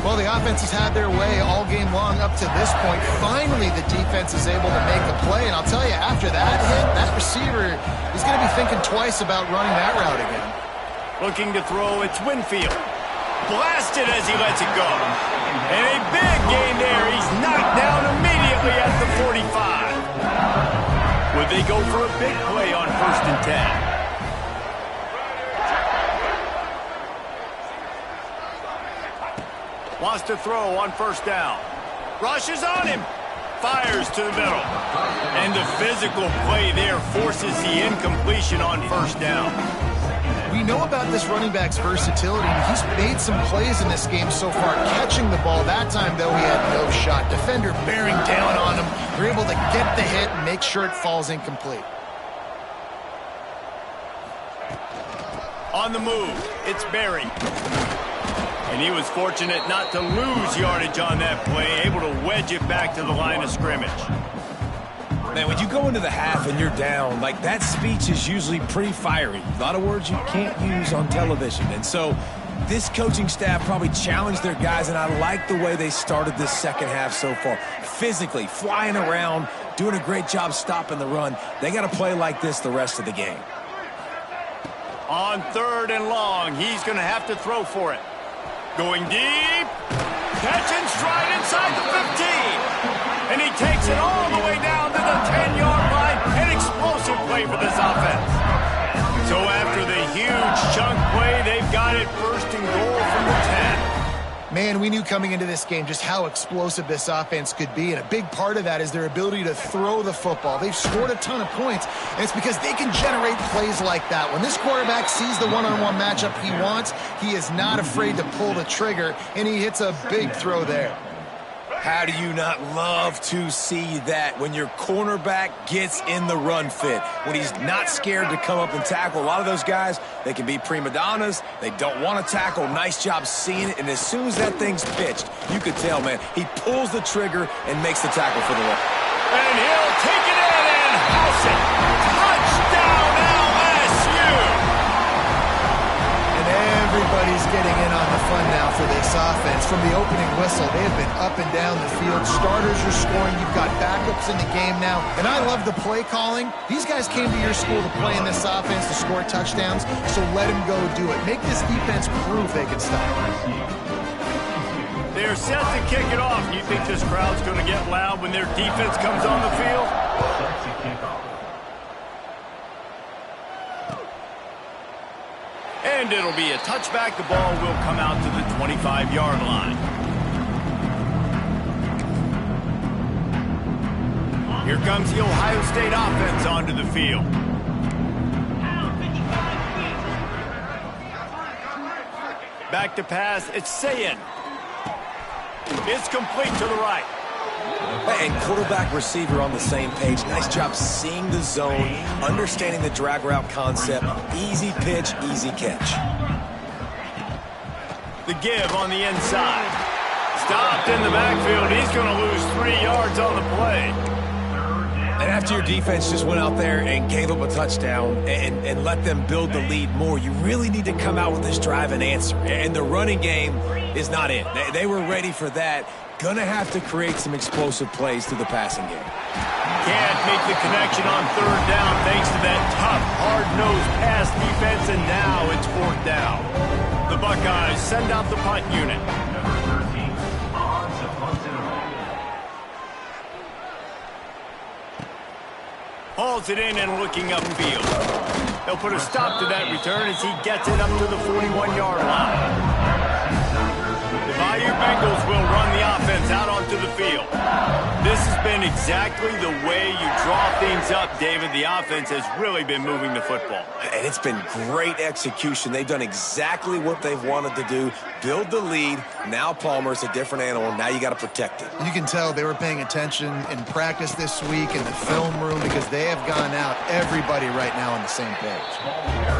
Well, the offense has had their way all game long up to this point. Finally, the defense is able to make a play. And I'll tell you, after that hit, that receiver is going to be thinking twice about running that route again. Looking to throw, it's Winfield. Blasted as he lets it go. And a big gain there. He's knocked down immediately at the 45. Would they go for a big play on 1st and 10? Wants to throw on 1st down. Rushes on him. Fires to the middle. And the physical play there forces the incompletion on 1st down. We know about this running back's versatility. He's made some plays in this game so far, catching the ball. That time, though, he had no shot. Defender bearing down on him. They're able to get the hit and make sure it falls incomplete. On the move, it's Berry. And he was fortunate not to lose yardage on that play, able to wedge it back to the line of scrimmage. Man, when you go into the half and you're down, like, that speech is usually pretty fiery. A lot of words you can't use on television. And so this coaching staff probably challenged their guys, and I like the way they started this second half so far. Physically, flying around, doing a great job stopping the run. They got to play like this the rest of the game. On 3rd and long, he's going to have to throw for it. Going deep. Catch and stride inside the 15. And he takes it all the way down to the 10-yard line. An explosive play for this offense. So after the huge chunk play, they've got it 1st and goal from the 10. Man, we knew coming into this game just how explosive this offense could be, and a big part of that is their ability to throw the football. They've scored a ton of points, and it's because they can generate plays like that. When this quarterback sees the one-on-one matchup he wants, he is not afraid to pull the trigger, and he hits a big throw there. How do you not love to see that when your cornerback gets in the run fit, when he's not scared to come up and tackle? A lot of those guys, they can be prima donnas. They don't want to tackle. Nice job seeing it. And as soon as that thing's pitched, you could tell, man, he pulls the trigger and makes the tackle for the run. And he'll take it in and house it. Touchdown, LSU! Everybody's getting in on the fun now for this offense. From the opening whistle, they have been up and down the field. Starters are scoring. You've got backups in the game now. And I love the play calling. These guys came to your school to play in this offense to score touchdowns, so let them go do it. Make this defense prove they can stop. They're set to kick it off. You think this crowd's going to get loud when their defense comes on the field? And it'll be a touchback. The ball will come out to the 25-yard line. Here comes the Ohio State offense onto the field. Back to pass. It's Sayin. It's complete to the right. And quarterback receiver on the same page. Nice job seeing the zone, understanding the drag route concept. Easy pitch, easy catch. The give on the inside. Stopped in the backfield. He's going to lose 3 yards on the play. And after your defense just went out there and gave up a touchdown and let them build the lead more, you really need to come out with this drive and answer. And the running game is not in. They were ready for that. Gonna have to create some explosive plays through the passing game. Can't make the connection on 3rd down thanks to that tough, hard-nosed pass defense, and now it's 4th down. The Buckeyes send out the punt unit. Number 13, on to punt it away. Hauls it in and looking upfield. They'll put a stop to that return as he gets it up to the 41-yard line. The Bayou Bengals will run the offense out onto the field. This has been exactly the way you draw things up, David. The offense has really been moving the football. And it's been great execution. They've done exactly what they've wanted to do. Build the lead. Now Palmer's a different animal. Now you got to protect it. You can tell they were paying attention in practice this week in the film room because they have gone out, everybody right now on the same page.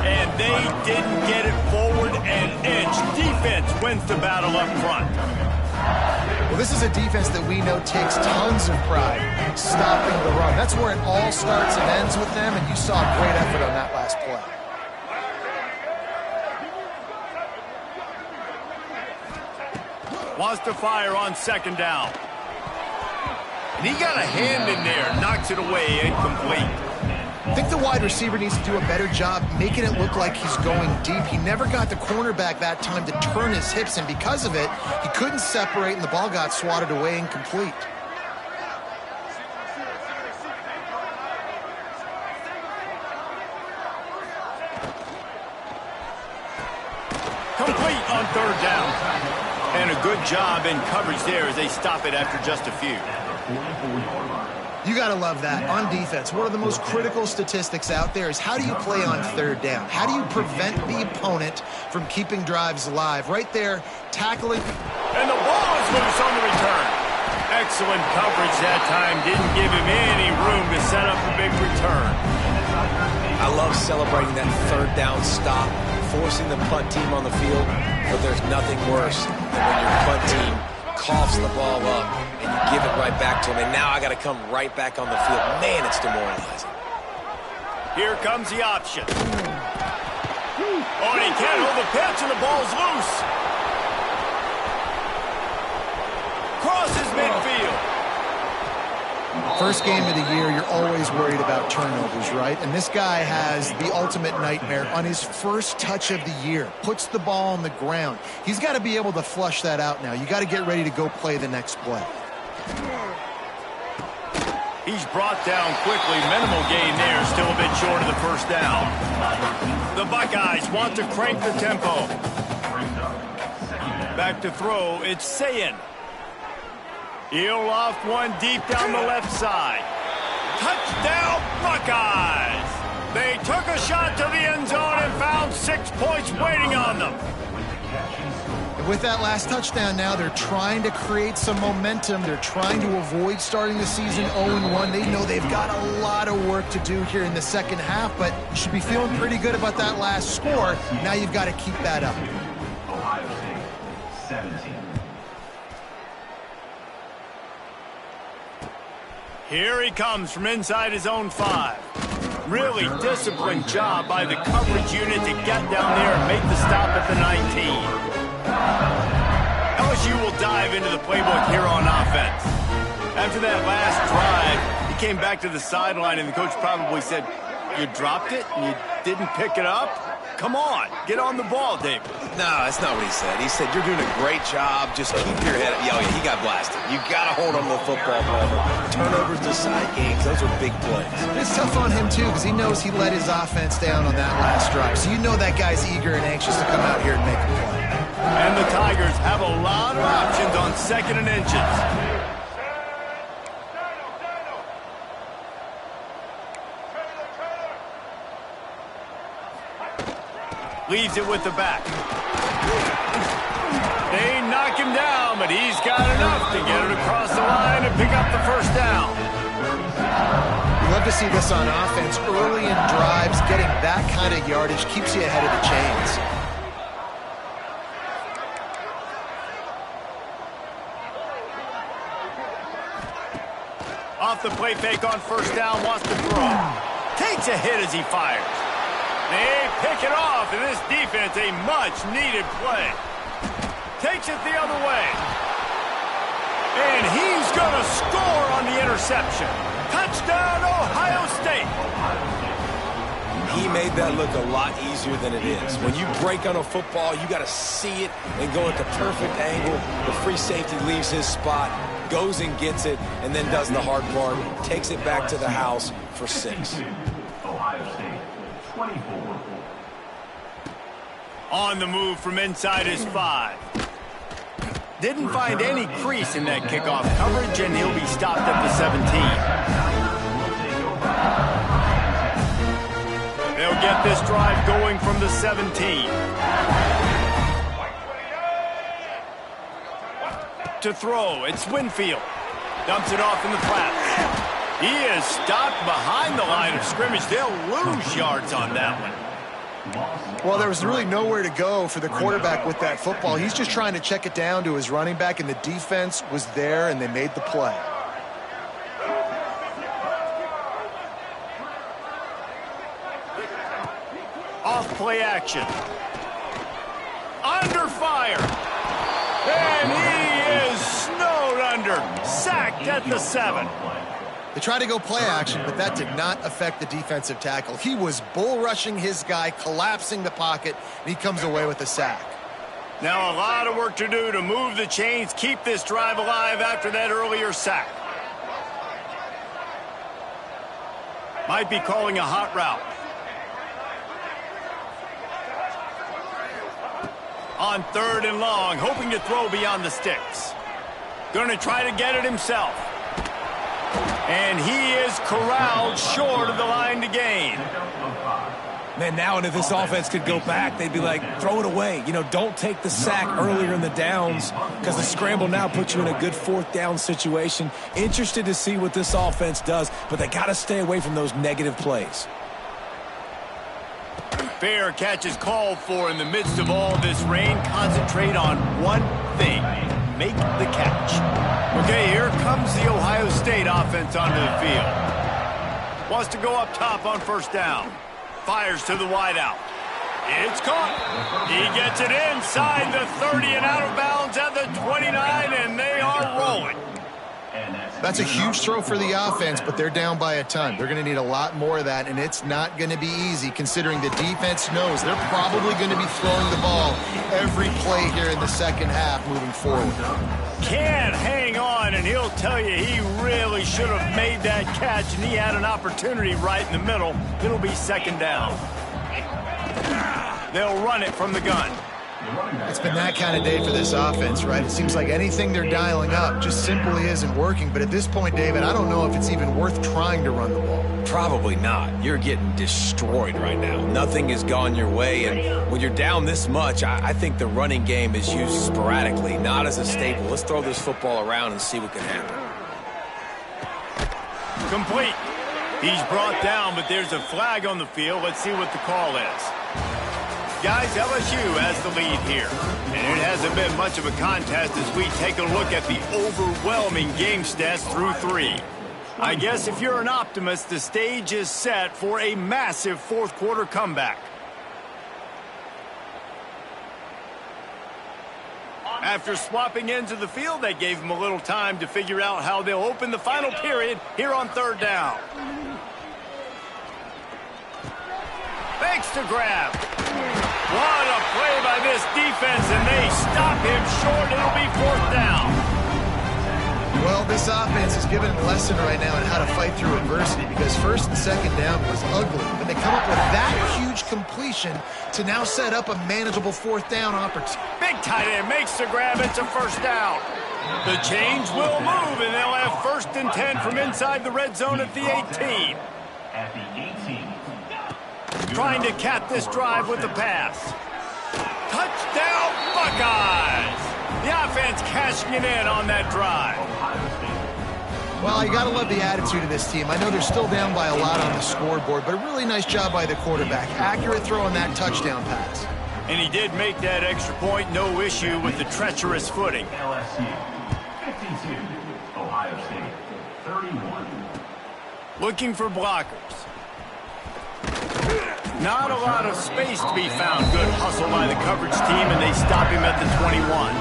And they didn't get it forward an inch. Defense wins the battle up front. Well, this is a defense that we know takes tons of pride stopping the run. That's where it all starts and ends with them, and you saw a great effort on that last play. Wants to fire on 2nd down. And he got a hand in there, knocks it away, incomplete. I think the wide receiver needs to do a better job making it look like he's going deep. He never got the cornerback that time to turn his hips, and because of it, he couldn't separate, and the ball got swatted away incomplete. Complete on 3rd down. And a good job in coverage there as they stop it after just a few. You got to love that. On defense, one of the most critical statistics out there is how do you play on 3rd down? How do you prevent the opponent from keeping drives alive? Right there, tackling. And the ball is loose on the return. Excellent coverage that time. Didn't give him any room to set up a big return. I love celebrating that third down stop, forcing the punt team on the field, but there's nothing worse than when your punt team coughs the ball up and you give it right back to them, and now I got to come right back on the field. Man, it's demoralizing. Here comes the option. Oh, and he can't hold the pitch, and the ball's loose. Crosses midfield. First game of the year, you're always worried about turnovers, right? And this guy has the ultimate nightmare on his first touch of the year. Puts the ball on the ground. He's got to be able to flush that out now. You got to get ready to go play the next play. He's brought down quickly. Minimal gain there. Still a bit short of the first down. The Buckeyes want to crank the tempo. Back to throw. It's Sayin. He'll loft one deep down the left side. Touchdown, Buckeyes! They took a shot to the end zone and found 6 points waiting on them. And with that last touchdown now, they're trying to create some momentum. They're trying to avoid starting the season 0-1. They know they've got a lot of work to do here in the second half, but you should be feeling pretty good about that last score. Now you've got to keep that up. Ohio State, 17. Here he comes from inside his own 5. Really disciplined job by the coverage unit to get down there and make the stop at the 19. LSU will dive into the playbook here on offense. After that last drive, he came back to the sideline and the coach probably said, "You dropped it and you didn't pick it up? Come on, get on the ball, David." No, that's not what he said. He said, "You're doing a great job. Just keep your head up." Yo, he got blasted. You got to hold on to the football, brother. Turnovers decide games. Those are big plays. It's tough on him, too, because he knows he let his offense down on that last drive. So you know that guy's eager and anxious to come out here and make a play. And the Tigers have a lot of options on 2nd and inches. Leaves it with the back. They knock him down, but he's got enough to get it across the line and pick up the first down. You love to see this on offense. Early in drives, getting that kind of yardage keeps you ahead of the chains. Off the play fake on first down, wants to throw. Takes a hit as he fires. They pick it off, and this defense, a much-needed play. Takes it the other way. And he's going to score on the interception. Touchdown, Ohio State. He made that look a lot easier than it is. When you break on a football, you got to see it and go at the perfect angle. The free safety leaves his spot, goes and gets it, and then does the hard part, takes it back to the house for 6. Ohio State, 24. On the move from inside his 5. Didn't find any crease in that kickoff coverage, and he'll be stopped at the 17. They'll get this drive going from the 17. To throw, it's Winfield. Dumps it off in the flat. He is stopped behind the line of scrimmage. They'll lose yards on that one. Well, there was really nowhere to go for the quarterback with that football. He's just trying to check it down to his running back, and the defense was there, and they made the play. Off play action. Under fire. And he is snowed under. Sacked at the 7. They tried to go play action, but that did not affect the defensive tackle. He was bull rushing his guy, collapsing the pocket, and he comes away with a sack. Now a lot of work to do to move the chains, keep this drive alive after that earlier sack. Might be calling a hot route. On 3rd and long, hoping to throw beyond the sticks. Going to try to get it himself. And he is corralled short of the line to gain. Man, now and if this offense could go back, they'd be like, throw it away. You know, don't take the sack earlier in the downs because the scramble now puts you in a good 4th down situation. Interested to see what this offense does, but they got to stay away from those negative plays. Fair catch is called for in the midst of all this rain. Concentrate on one thing. Make the catch. Okay, here comes the Ohio State offense onto the field. Wants to go up top on first down. Fires to the wideout. It's caught. He gets it inside the 30 and out of bounds at the 29, and they are rolling. That's a huge throw for the offense, but they're down by a ton. They're going to need a lot more of that, and it's not going to be easy considering the defense knows they're probably going to be throwing the ball every play here in the second half moving forward. Can't hang on, and he'll tell you he really should have made that catch, and he had an opportunity right in the middle. It'll be second down. They'll run it from the gun. It's been that kind of day for this offense, right? It seems like anything they're dialing up just simply isn't working. But at this point, David, I don't know if it's even worth trying to run the ball. Probably not. You're getting destroyed right now. Nothing has gone your way, and when you're down this much, I think the running game is used sporadically, not as a staple. Let's throw this football around and see what can happen. Complete. He's brought down, but there's a flag on the field. Let's see what the call is. Guys, LSU has the lead here. And it hasn't been much of a contest as we take a look at the overwhelming game stats through 3. I guess if you're an optimist, the stage is set for a massive fourth quarter comeback. After swapping ends of the field, that gave them a little time to figure out how they'll open the final period here on third down. Fakes to grab. What a play by this defense, and they stop him short. It'll be fourth down. Well, this offense is giving a lesson right now on how to fight through adversity because first and second down was ugly, but they come up with that huge completion to now set up a manageable fourth down opportunity. Big tight end makes the grab. It's a first down. The chains will move, and they'll have first and 10 from inside the red zone at the 18. At the 18. Trying to cap this drive with the pass. Touchdown, Buckeyes! The offense cashing it in on that drive. Well, you got to love the attitude of this team. I know they're still down by a lot on the scoreboard, but a really nice job by the quarterback. Accurate throw on that touchdown pass. And he did make that extra point, no issue with the treacherous footing. LSU 52, Ohio State 31. Looking for blockers. Not a lot of space to be found. Good hustle by the coverage team, and they stop him at the 21.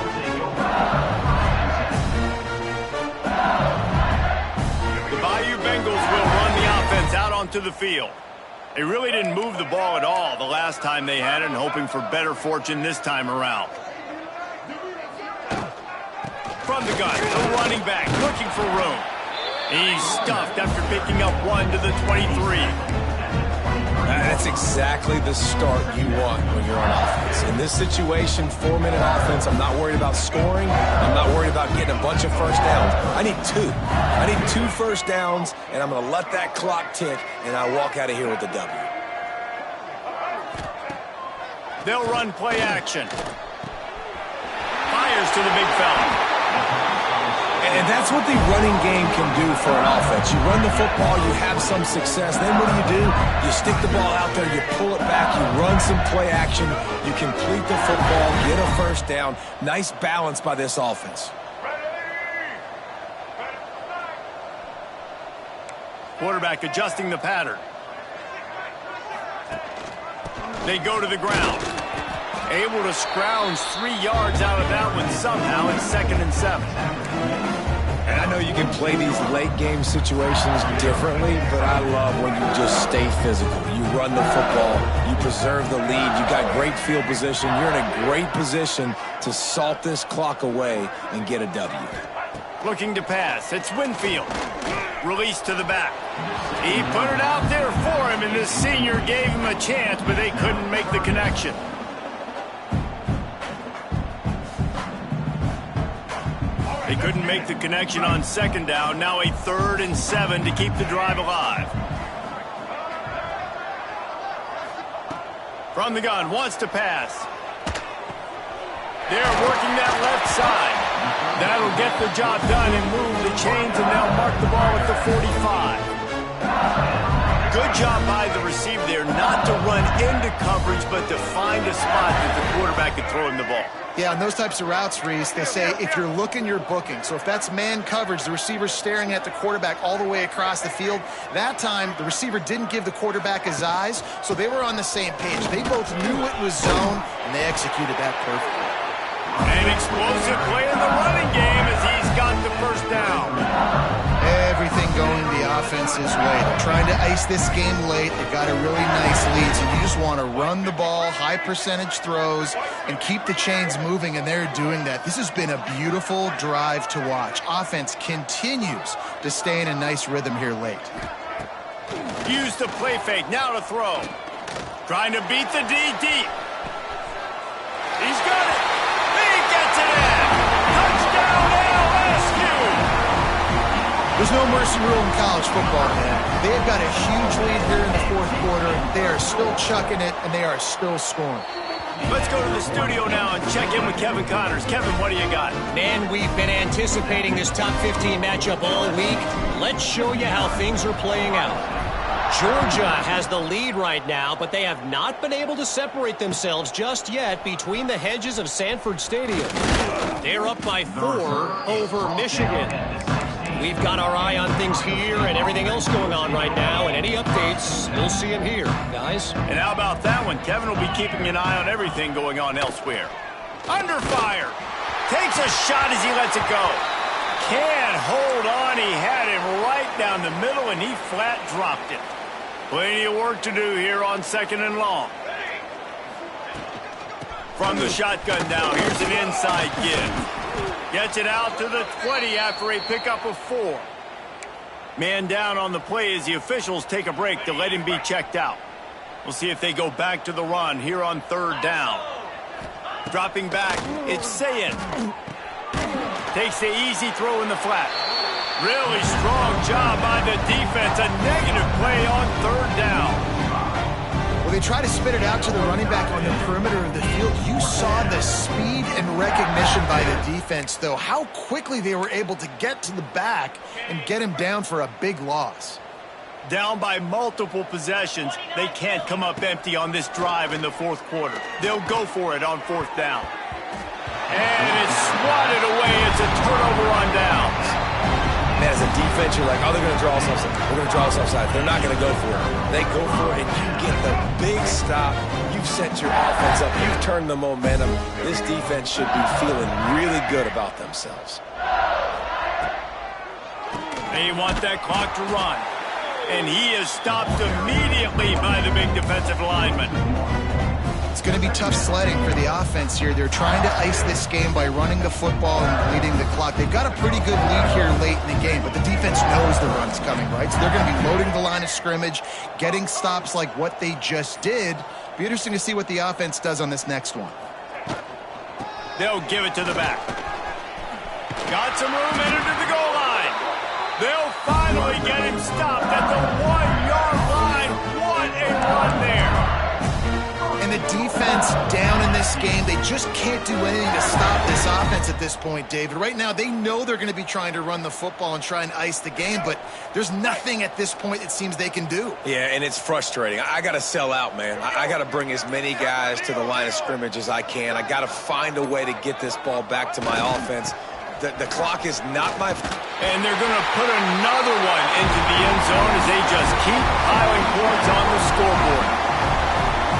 The Bayou Bengals will run the offense out onto the field. They really didn't move the ball at all the last time they had it, and hoping for better fortune this time around. From the gun, the running back looking for room. He's stuffed after picking up 1 to the 23. That's exactly the start you want when you're on offense. In this situation, 4-minute offense, I'm not worried about scoring. I'm not worried about getting a bunch of first downs. I need 2. I need 2 first downs, and I'm going to let that clock tick, and I walk out of here with the W. They'll run play action. Fires to the big fella. And that's what the running game can do for an offense. You run the football, you have some success. Then what do? You stick the ball out there, you pull it back, you run some play action, you complete the football, get a first down. Nice balance by this offense. Quarterback adjusting the pattern. They go to the ground. Able to scrounge 3 yards out of that one somehow in 2nd and 7. And I know you can play these late game situations differently, but I love when you just stay physical. You run the football, you preserve the lead, you got great field position, you're in a great position to salt this clock away and get a W. Looking to pass, it's Winfield. Release to the back. He put it out there for him, and this senior gave him a chance, but they couldn't make the connection. They couldn't make the connection on 2nd down. Now a 3rd and 7 to keep the drive alive. From the gun, wants to pass. They're working that left side. That'll get the job done and move the chains, and they'll mark the ball at the 45. Good job by the receiver there not to run into coverage, but to find a spot that the quarterback could throw him the ball. Yeah, on those types of routes, Reese, they say if you're looking, you're booking. So if that's man coverage, the receiver's staring at the quarterback all the way across the field. That time, the receiver didn't give the quarterback his eyes, so they were on the same page. They both knew it was zone, and they executed that perfectly. An explosive play in the running game as he's got the first down. Everything going the offense's way. They're trying to ice this game late. They've got a really nice lead, so you just want to run the ball, high percentage throws, and keep the chains moving, and they're doing that. This has been a beautiful drive to watch. Offense continues to stay in a nice rhythm here late. Use the play fake, now to throw. Trying to beat the D deep. He's got it. He gets it in. Touchdown, LSU. There's no mercy rule in college football, man. They've got a huge lead here in the fourth quarter. They are still chucking it, and they are still scoring. Let's go to the studio now and check in with Kevin Connors. Kevin, what do you got? Man, we've been anticipating this top 15 matchup all week. Let's show you how things are playing out. Georgia has the lead right now, but they have not been able to separate themselves just yet between the hedges of Sanford Stadium. They're up by 4 over Michigan. We've got our eye on things here and everything else going on right now, and any updates, you'll see them here, guys. And how about that one? Kevin will be keeping an eye on everything going on elsewhere. Under fire. Takes a shot as he lets it go. Can't hold on. He had it right down the middle, and he flat dropped it. Plenty of work to do here on 2nd and long. From the shotgun now, here's an inside give. Gets it out to the 20 after a pickup of 4. Man down on the play as the officials take a break to let him be checked out. We'll see if they go back to the run here on 3rd down. Dropping back, it's Sayin. Takes the easy throw in the flat. Really strong job by the defense. A negative play on 3rd down. Well, they try to spit it out to the running back on the perimeter of the field. You saw the speed and recognition by the defense, though. How quickly they were able to get to the back and get him down for a big loss. Down by multiple possessions. They can't come up empty on this drive in the 4th quarter. They'll go for it on 4th down. And it's swatted away. It's a turnover on downs. Man, as a defense, you're like, oh, they're going to draw us offside. We're going to draw us offside. They're not going to go for it. They go for it, and you get the big stop. You've set your offense up. You've turned the momentum. This defense should be feeling really good about themselves. They want that clock to run. And he is stopped immediately by the big defensive lineman. It's going to be tough sledding for the offense here. They're trying to ice this game by running the football and bleeding the clock. They've got a pretty good lead here late in the game, but the defense knows the run's coming, right? So they're going to be loading the line of scrimmage, getting stops like what they just did. Be interesting to see what the offense does on this next one. They'll give it to the back. Got some room headed to the goal line. They'll finally get him stopped at the 1-yard line. What a run there. And the defense down in this game, they just can't do anything to stop this offense at this point, David. Right now, they know they're going to be trying to run the football and try and ice the game, but there's nothing at this point it seems they can do. Yeah, and it's frustrating. I got to sell out, man. I got to bring as many guys to the line of scrimmage as I can. I got to find a way to get this ball back to my offense. The clock is not my... And they're going to put another one into the end zone as they just keep piling points on the scoreboard.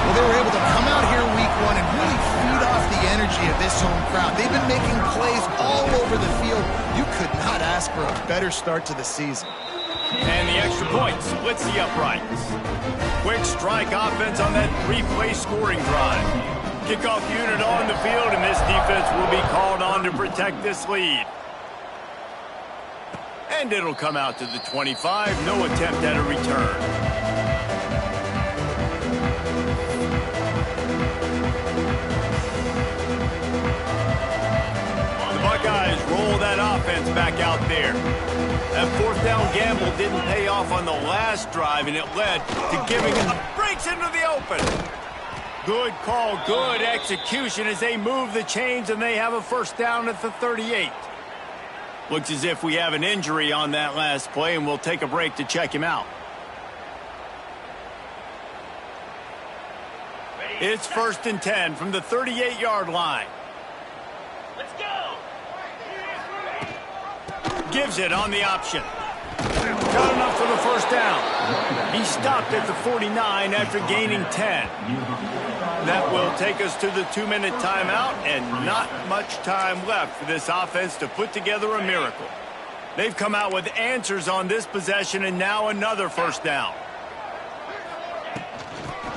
Well, they were able to come out here week 1 and really feed off the energy of this home crowd. They've been making plays all over the field. You could not ask for a better start to the season. And the extra point splits the uprights. Quick strike offense on that 3-play scoring drive. Kickoff unit on the field, and this defense will be called on to protect this lead. And it'll come out to the 25. No attempt at a return. The Buckeyes roll that offense back out there. That 4th down gamble didn't pay off on the last drive, and it led to giving him breaks into the open. Good call, good execution as they move the chains, and they have a 1st down at the 38. Looks as if we have an injury on that last play, and we'll take a break to check him out. It's 1st and 10 from the 38-yard line. Let's go. Gives it on the option. Got enough for the first down. He stopped at the 49 after gaining 10. That will take us to the 2-minute timeout, and not much time left for this offense to put together a miracle. They've come out with answers on this possession, and now another first down.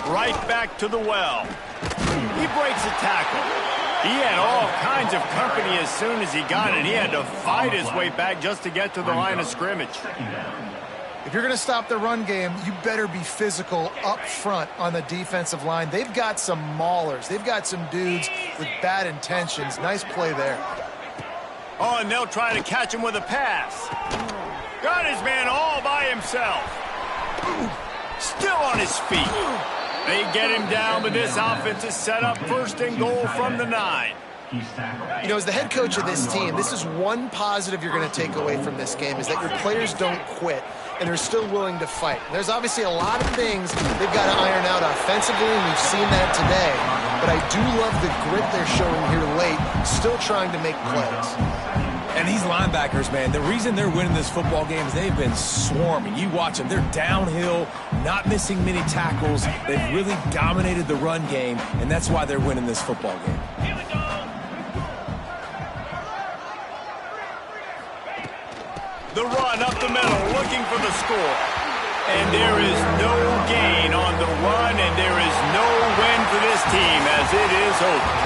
Right back to the well. He breaks a tackle. He had all kinds of company as soon as he got it. He had to fight his way back just to get to the line of scrimmage. If you're going to stop the run game, you better be physical up front on the defensive line. They've got some maulers. They've got some dudes with bad intentions. Nice play there. Oh, and they'll try to catch him with a pass. Got his man all by himself. Still on his feet. They get him down, but this offense is set up 1st and goal from the 9. You know, as the head coach of this team, this is one positive you're going to take away from this game, is that your players don't quit, and they're still willing to fight. There's obviously a lot of things they've got to iron out offensively, and we've seen that today. But I do love the grit they're showing here late, still trying to make plays. And these linebackers, man, the reason they're winning this football game is they've been swarming. You watch them. They're downhill, not missing many tackles. They've really dominated the run game, and that's why they're winning this football game. Here we go. The run up the middle, looking for the score. And there is no gain on the run, and there is no win for this team as it is over.